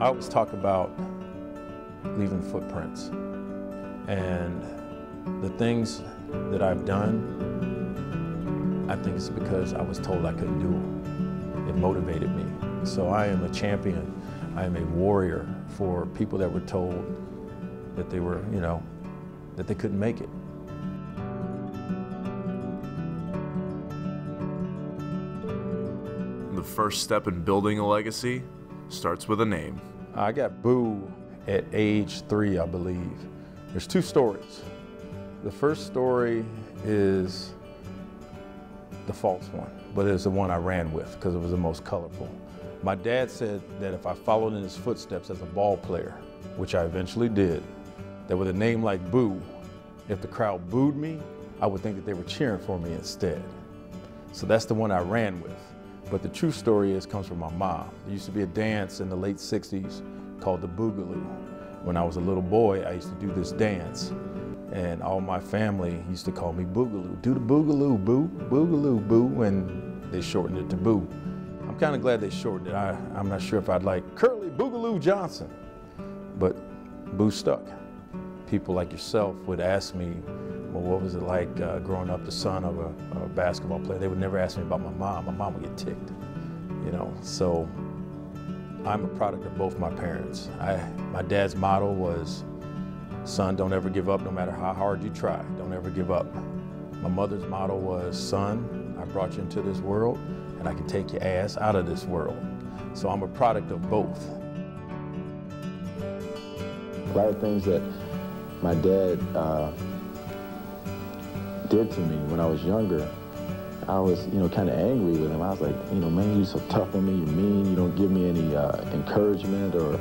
I always talk about leaving footprints, and the things that I've done, I think it's because I was told I couldn't do them. It motivated me. So I am a champion. I am a warrior for people that were told that they were, that they couldn't make it. The first step in building a legacy starts with a name. I got Boo at age 3, I believe. There's 2 stories. The first story is the false one, but it's the one I ran with because it was the most colorful. My dad said that if I followed in his footsteps as a ball player, which I eventually did, that with a name like Boo, if the crowd booed me, I would think that they were cheering for me instead. So that's the one I ran with. But the true story comes from my mom. There used to be a dance in the late 60s called the Boogaloo. When I was a little boy, I used to do this dance, and all my family used to call me Boogaloo. Do the Boogaloo, Boo, Boogaloo, Boo, and they shortened it to Boo. I'm kind of glad they shortened it. I'm not sure if I'd like Curley Boogaloo Johnson, but Boo stuck. People like yourself would ask me, well, what was it like growing up the son of a basketball player? They would never ask me about my mom. My mom would get ticked, So I'm a product of both my parents. My dad's motto was, son, don't ever give up no matter how hard you try. Don't ever give up. My mother's motto was, son, I brought you into this world and I can take your ass out of this world. So I'm a product of both. A lot of things that my dad did to me when I was younger, I was, kind of angry with him. I was like, man, you're so tough on me, you're mean, you don't give me any encouragement or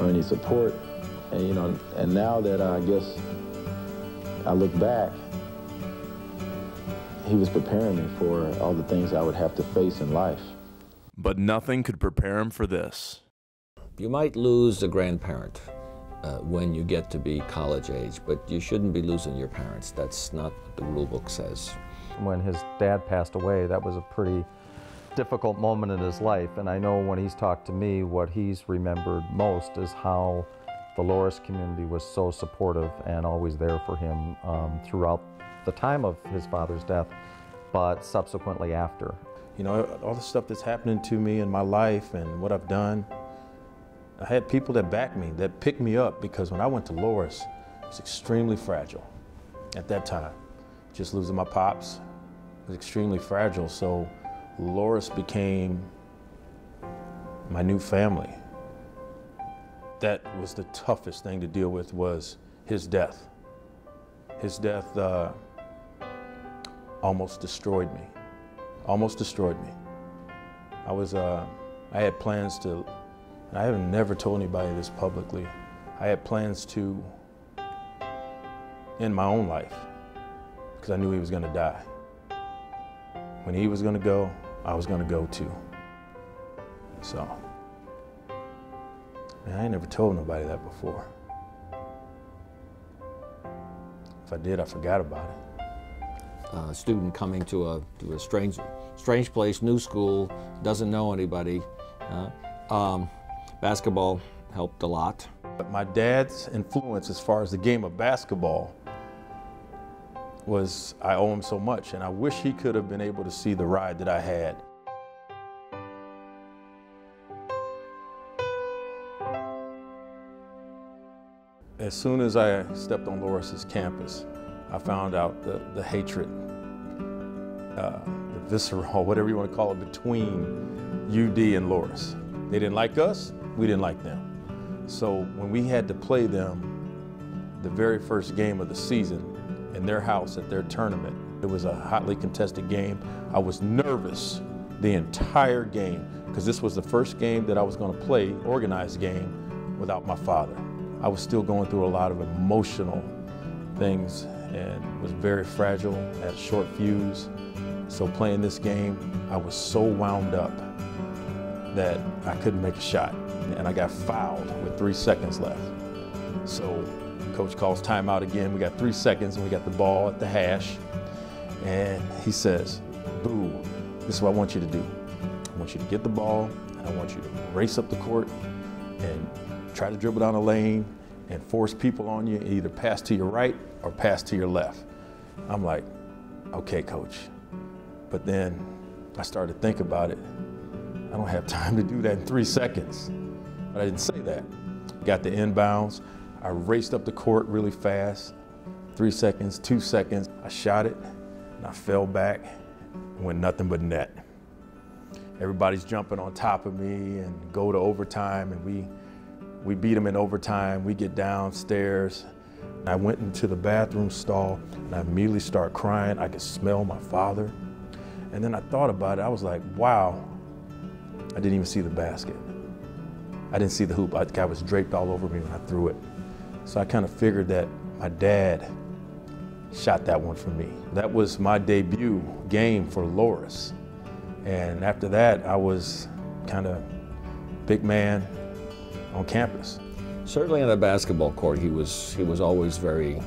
any support. And, and now that I guess I look back, he was preparing me for all the things I would have to face in life. But nothing could prepare him for this. You might lose a grandparent when you get to be college age, but you shouldn't be losing your parents. That's not what the rule book says. When his dad passed away, that was a pretty difficult moment in his life, and I know when he's talked to me, what he's remembered most is how the Loris community was so supportive and always there for him throughout the time of his father's death, but subsequently after. All the stuff that's happening to me in my life and what I've done, I had people that backed me, that picked me up, because when I went to Loris, it was extremely fragile at that time. Just losing my pops was extremely fragile, so Loris became my new family. That was the toughest thing to deal with, was his death. His death almost destroyed me. Almost destroyed me. I had plans to, and I have never told anybody this publicly, I had plans to end my own life because I knew he was going to die. When he was going to go, I was going to go too. So, man, I ain't never told nobody that before. If I did, I forgot about it. A student coming to a strange place, new school, doesn't know anybody. Basketball helped a lot. But my dad's influence as far as the game of basketball was, I owe him so much, and I wish he could have been able to see the ride that I had. As soon as I stepped on Loris's campus, I found out the hatred, the visceral, whatever you want to call it, between UD and Loris. They didn't like us, we didn't like them. So when we had to play them the very first game of the season in their house at their tournament, it was a hotly contested game. I was nervous the entire game because this was the first game that I was going to play, organized game, without my father. I was still going through a lot of emotional things and was very fragile, had a short fuse. So playing this game, I was so wound up that I couldn't make a shot. And I got fouled with 3 seconds left. So coach calls timeout again. We got 3 seconds and we got the ball at the hash. And he says, Boo, this is what I want you to do. I want you to get the ball and I want you to race up the court and try to dribble down the lane and force people on you, either pass to your right or pass to your left. I'm like, okay, coach. But then I started to think about it. I don't have time to do that in 3 seconds. But I didn't say that. Got the inbounds. I raced up the court really fast. 3 seconds, 2 seconds. I shot it, and I fell back and went nothing but net. Everybody's jumping on top of me and go to overtime, and we beat them in overtime. We get downstairs. I went into the bathroom stall, and I immediately started crying. I could smell my father. And then I thought about it. I was like, wow, I didn't even see the basket. I didn't see the hoop. The guy was draped all over me when I threw it. So I kind of figured that my dad shot that one for me. That was my debut game for Loras. And after that, I was kind of big man on campus. Certainly on the basketball court, he was always very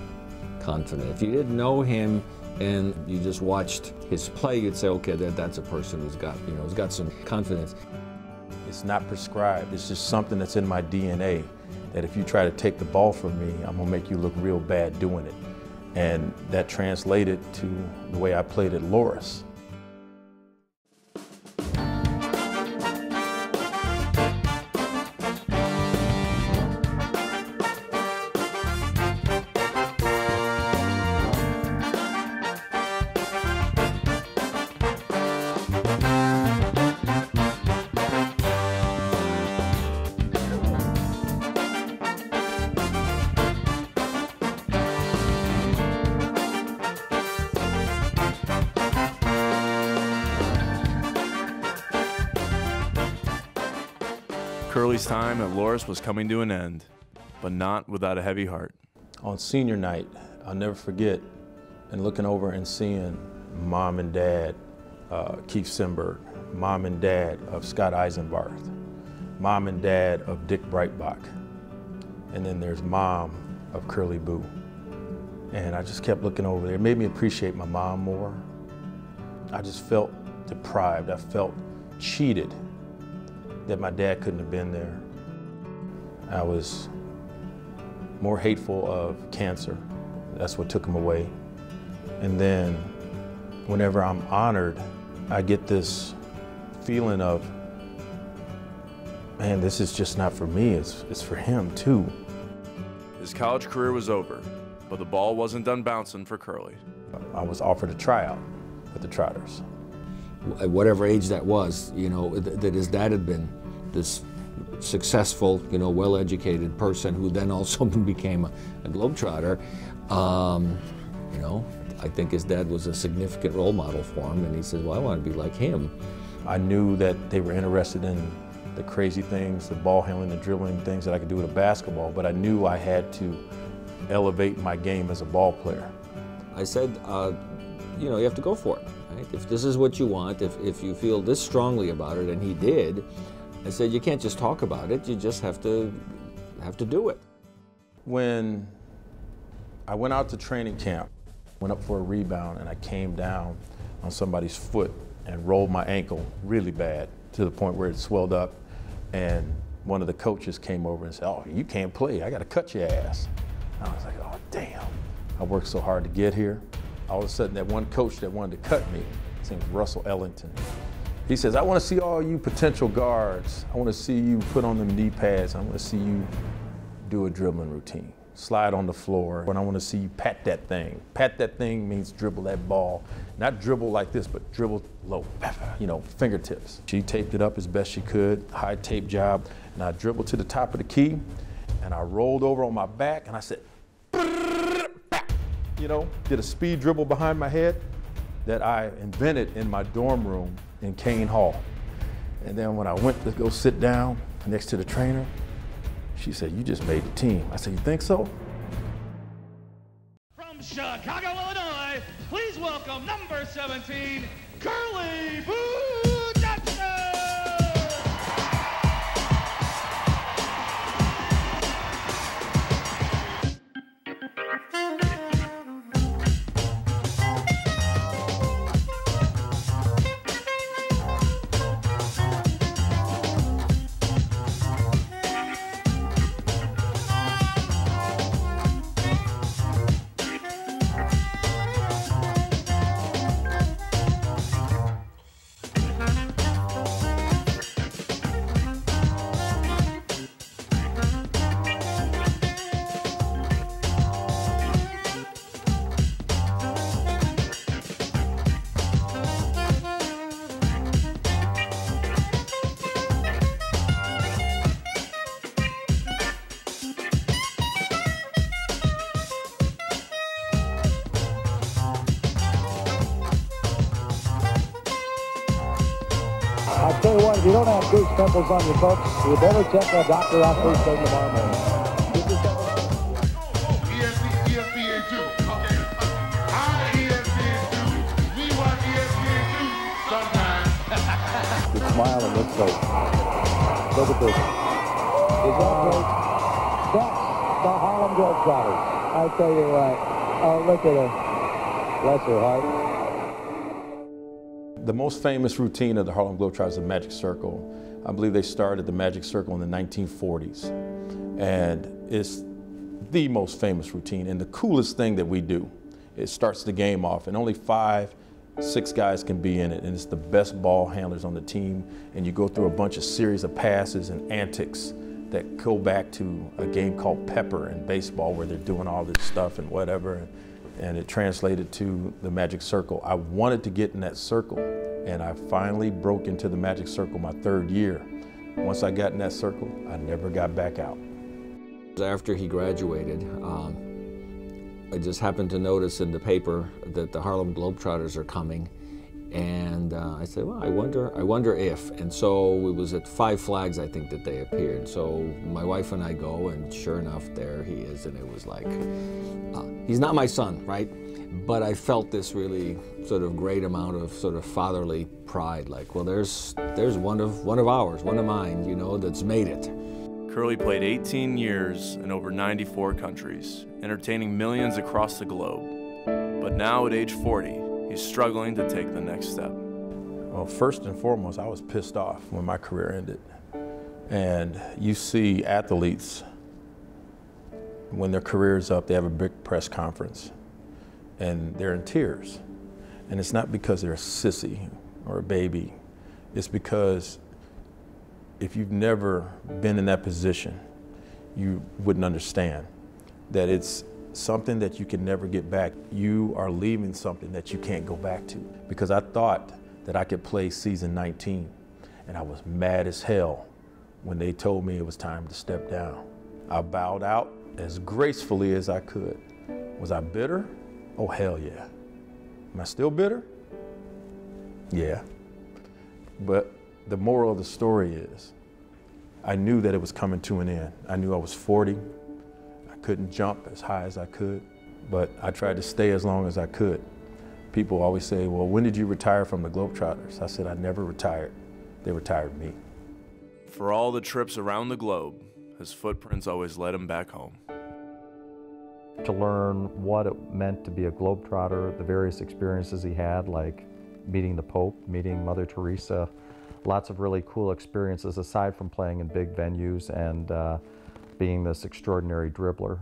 confident. If you didn't know him and you just watched his play, you'd say, okay, that's a person who's got some confidence. It's not prescribed. It's just something that's in my DNA, that if you try to take the ball from me, I'm gonna make you look real bad doing it. And that translated to the way I played at Loras. Curley's time at Loras was coming to an end, but not without a heavy heart. On senior night, I'll never forget, and looking over and seeing mom and dad, Keith Simberg, mom and dad of Scott Eisenbarth, mom and dad of Dick Breitbach, and then there's mom of Curley Boo. And I just kept looking over there. It made me appreciate my mom more. I just felt deprived. I felt cheated that my dad couldn't have been there. I was more hateful of cancer. That's what took him away. And then whenever I'm honored, I get this feeling of, man, this is just not for me, it's for him too. His college career was over, but the ball wasn't done bouncing for Curley. I was offered a tryout with the Trotters. At whatever age that was, that his dad had been this successful, well-educated person who then also became a Globetrotter. I think his dad was a significant role model for him, and he said, well, I want to be like him. I knew that they were interested in the crazy things, the ball handling, the dribbling things that I could do with a basketball, but I knew I had to elevate my game as a ball player. I said, you have to go for it. Right? If this is what you want, if you feel this strongly about it, and he did, I said, you can't just talk about it, you just have to do it. When I went out to training camp, went up for a rebound, and I came down on somebody's foot and rolled my ankle really bad to the point where it swelled up, and one of the coaches came over and said, oh, you can't play, I gotta cut your ass. I was like, oh, damn. I worked so hard to get here. All of a sudden, that one coach that wanted to cut me, his name was Russell Ellington. He says, I want to see all you potential guards. I want to see you put on them knee pads. I want to see you do a dribbling routine. Slide on the floor, and I want to see you pat that thing. Pat that thing means dribble that ball. Not dribble like this, but dribble low, fingertips. She taped it up as best she could, high tape job, and I dribbled to the top of the key, and I rolled over on my back, and I said, did a speed dribble behind my head that I invented in my dorm room in Kane Hall. And then when I went to go sit down next to the trainer, she said, you just made the team. I said, you think so? From Chicago, Illinois, please welcome number 17, Curley Boo Jackson! you don't have goose pimples on your folks, you better check a doctor out first thing tomorrow morning. ESPN 2. Okay. Hi, ESPN 2. We watch ESPN 2 sometimes. The smile on this face. Look at this. Is that great? That's the Harlem Globetrotters. I tell you what. Oh, look at her. Bless her heart. The most famous routine of the Harlem Globetrotters is the Magic Circle. I believe they started the Magic Circle in the 1940s. And it's the most famous routine and the coolest thing that we do. It starts the game off and only 5, 6 guys can be in it, and it's the best ball handlers on the team, and you go through a bunch of series of passes and antics that go back to a game called Pepper in baseball where they're doing all this stuff and whatever, and it translated to the Magic Circle. I wanted to get in that circle, and I finally broke into the Magic Circle my 3rd year. Once I got in that circle, I never got back out. After he graduated, I just happened to notice in the paper that the Harlem Globetrotters are coming, and I said, well, I wonder if. And so it was at 5 Flags, I think, that they appeared. So my wife and I go, and sure enough, there he is, and it was like, he's not my son, right? But I felt this really sort of great amount of sort of fatherly pride, like, well, there's one of ours, one of mine, you know, that's made it. Curley played 18 years in over 94 countries, entertaining millions across the globe. But now at age 40, he's struggling to take the next step. Well, first and foremost, I was pissed off when my career ended. And you see athletes, when their career's up, they have a big press conference and they're in tears. And it's not because they're a sissy or a baby. It's because if you've never been in that position, you wouldn't understand that it's something that you can never get back. You are leaving something that you can't go back to. Because I thought that I could play season 19, and I was mad as hell when they told me it was time to step down. I bowed out as gracefully as I could. Was I bitter? Oh, hell yeah. Am I still bitter? Yeah. But the moral of the story is, I knew that it was coming to an end. I knew I was 40. I couldn't jump as high as I could, but I tried to stay as long as I could. People always say, well, when did you retire from the Globetrotters? I said, I never retired. They retired me. For all the trips around the globe, his footprints always led him back home. To learn what it meant to be a Globetrotter, the various experiences he had, like meeting the Pope, meeting Mother Teresa, lots of really cool experiences aside from playing in big venues and being this extraordinary dribbler.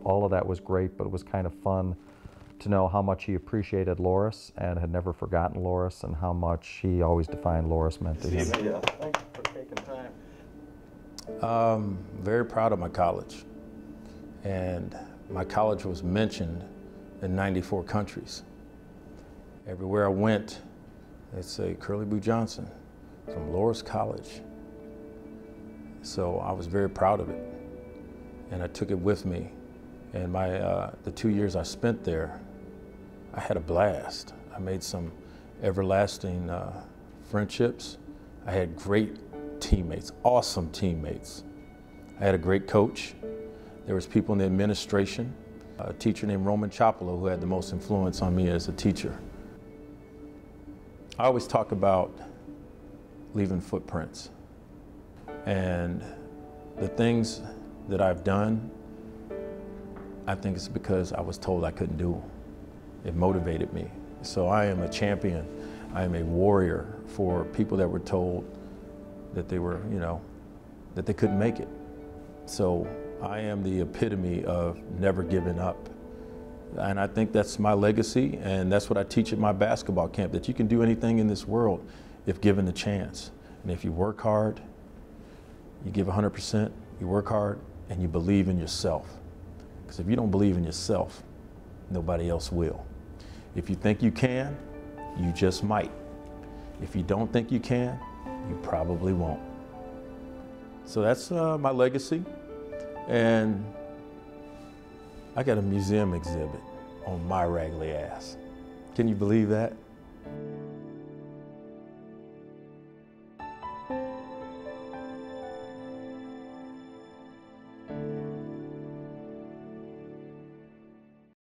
All of that was great, but it was kind of fun to know how much he appreciated Loris and had never forgotten Loris, and how much he always defined Loris meant to him. Yeah, thanks for taking time. Very proud of my college. And my college was mentioned in 94 countries. Everywhere I went, they'd say, Curley Boo Johnson from Loris College. So I was very proud of it, and I took it with me. And the 2 years I spent there, I had a blast. I made some everlasting friendships. I had great teammates, awesome teammates. I had a great coach. There was people in the administration, a teacher named Roman Chapolo who had the most influence on me as a teacher. I always talk about leaving footprints, and the things that I've done, I think it's because I was told I couldn't do them. It motivated me. So I am a champion. I am a warrior for people that were told that they were, that they couldn't make it. So I am the epitome of never giving up. And I think that's my legacy, and that's what I teach at my basketball camp, that you can do anything in this world if given the chance. And if you work hard, you give 100%, you work hard, and you believe in yourself. Because if you don't believe in yourself, nobody else will. If you think you can, you just might. If you don't think you can, you probably won't. So that's my legacy. And I got a museum exhibit on my raggedy ass. Can you believe that?